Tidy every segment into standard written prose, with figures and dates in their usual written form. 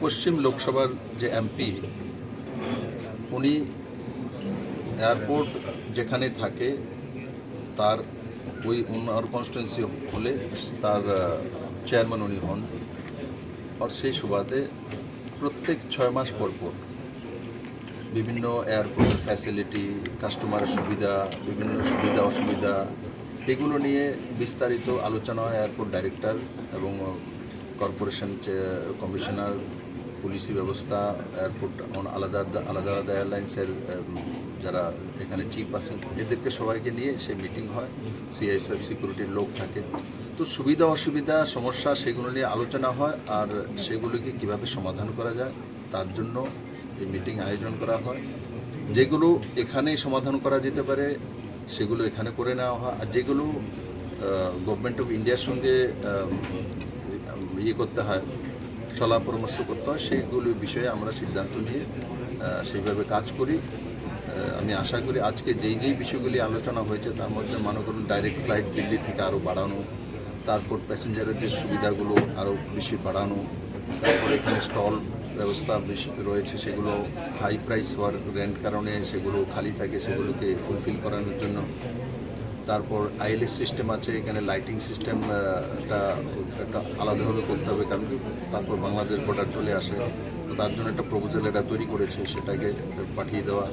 পশ্চিম লোকসভার যে এমপি উনি এয়ারপোর্ট যেখানে থাকে তার ওই ওনার কনস্টিটুয়েন্সি হলে তার চেয়ারম্যান উনি হন। আর সেই সুবাদে প্রত্যেক 6 মাস পর পর বিভিন্ন এয়ারপোর্টের ফ্যাসিলিটি, কাস্টমারের সুবিধা, বিভিন্ন সুবিধা অসুবিধা এগুলো নিয়ে বিস্তারিত আলোচনা হয় এয়ারপোর্ট ডাইরেক্টর এবং কর্পোরেশন কমিশনার, পুলিশি ব্যবস্থা, এয়ারপোর্ট আলাদা আলাদা আলাদা এয়ারলাইন্সের যারা এখানে চিফ আছেন এদেরকে সবাইকে নিয়ে সে মিটিং হয়। সিআইএসএফ সিকিউরিটির লোক থাকে, তো সুবিধা অসুবিধা সমস্যা সেগুলো নিয়ে আলোচনা হয় আর সেগুলোকে কিভাবে সমাধান করা যায় তার জন্য এই মিটিং আয়োজন করা হয়। যেগুলো এখানে সমাধান করা যেতে পারে সেগুলো এখানে করে নেওয়া হয়, আর যেগুলো গভর্নমেন্ট অফ ইন্ডিয়ার সঙ্গে করতে হয়, সলা পরামর্শ করতে হয়, সেইগুলো বিষয়ে আমরা সিদ্ধান্ত নিয়ে সেইভাবে কাজ করি। আমি আশা করি আজকে যেই বিষয়গুলি আলোচনা হয়েছে তার মধ্যে মনে করুন ডাইরেক্ট ফ্লাইট দিল্লি থেকে আরও বাড়ানো, তারপর প্যাসেঞ্জারের যে সুবিধাগুলো আরও বেশি বাড়ানো, তারপর এখানে স্টল ব্যবস্থা বেশি রয়েছে সেগুলো হাই প্রাইস হওয়ার রেন্ট কারণে সেগুলো খালি থাকে, সেগুলোকে ফুলফিল করানোর জন্য। তারপর আইএলএস সিস্টেম আছে, এখানে লাইটিং সিস্টেমটা একটা আলাদাভাবে করতে হবে, কারণ তারপর বাংলাদেশ বর্ডার চলে আসে, তো তার জন্য একটা প্রপোজাল এটা তৈরি করেছে, সেটাকে পাঠিয়ে দেওয়া।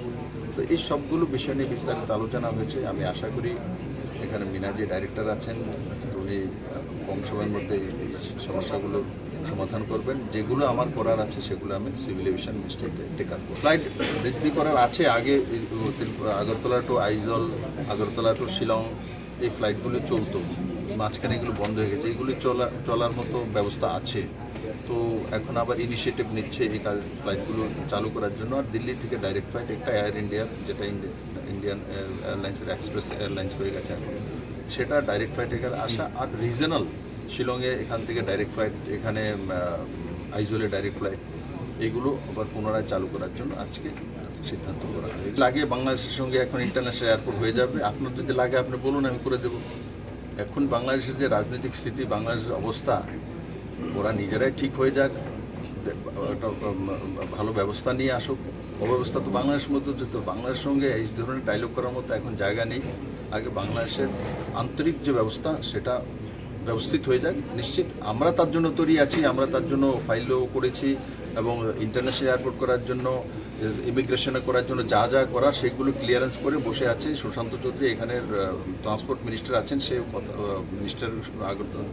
তো এই সবগুলো বিষয় নিয়ে বিস্তারিত আলোচনা হয়েছে। আমি আশা করি এখানে মিনা যে ডাইরেক্টর আছেন উনি কম সময়ের মধ্যে এই সমস্যাগুলো সমাধান করবেন। যেগুলো আমার করার আছে সেগুলো আমি সিভিল এভিয়েশন মিনিস্ট্রিতে টেক আপ করব। ফ্লাইট বৃদ্ধি করার আছে, আগে আগরতলা টু আইজল, আগরতলা টু শিলং এই ফ্লাইটগুলো চলতো, মাঝখানে এগুলো বন্ধ হয়ে গেছে। এগুলি চলার মতো ব্যবস্থা আছে, তো এখন আবার ইনিশিয়েটিভ নিচ্ছে এই ফ্লাইটগুলো চালু করার জন্য। আর দিল্লি থেকে ডাইরেক্ট ফ্লাইট একটা এয়ার ইন্ডিয়া, যেটা ইন্ডিয়ান এয়ারলাইন্সের এক্সপ্রেস এয়ারলাইন্স হয়ে গেছে এখন, সেটা ডাইরেক্ট ফ্লাইট এখানে আসা। আর রিজনাল শিলংয়ে এখান থেকে ডাইরেক্ট ফ্লাইট, এখানে আইজলে ডাইরেক্ট ফ্লাইট, এগুলো আবার পুনরায় চালু করার জন্য আজকে সিদ্ধান্ত করা হয়। লাগে বাংলাদেশের সঙ্গে এখন ইন্টারন্যাশনাল এয়ারপোর্ট হয়ে যাবে। আপনার যদি লাগে আপনি বলুন, আমি করে দেবো। এখন বাংলাদেশের যে রাজনৈতিক স্থিতি, বাংলাদেশের অবস্থা, ওরা নিজেরাই ঠিক হয়ে যাক, একটা ভালো ব্যবস্থা নিয়ে আসুক। অব্যবস্থা তো বাংলাদেশের মধ্যে যেত, বাংলাদেশের সঙ্গে এই ধরনের ডায়লগ করার মতো এখন জায়গা নেই। আগে বাংলাদেশের আন্তরিক যে ব্যবস্থা সেটা ব্যবস্থিত হয়ে যাক। নিশ্চিত আমরা তার জন্য তৈরি আছি, আমরা তার জন্য ফাইলও করেছি এবং ইন্টারন্যাশনাল এয়ারপোর্ট করার জন্য, ইমিগ্রেশনে করার জন্য যা যা করা সেগুলো ক্লিয়ারেন্স করে বসে আছে। সুশান্ত চৌধুরী এখানের ট্রান্সপোর্ট মিনিস্টার আছেন, সে মিনিস্টার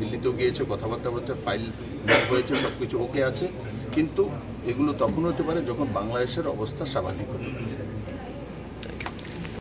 দিল্লিতেও গিয়েছে, কথাবার্তা বলছে, ফাইল হয়েছে, সব কিছু ওকে আছে। কিন্তু এগুলো তখন হতে পারে যখন বাংলাদেশের অবস্থা স্বাভাবিক হতে পারে।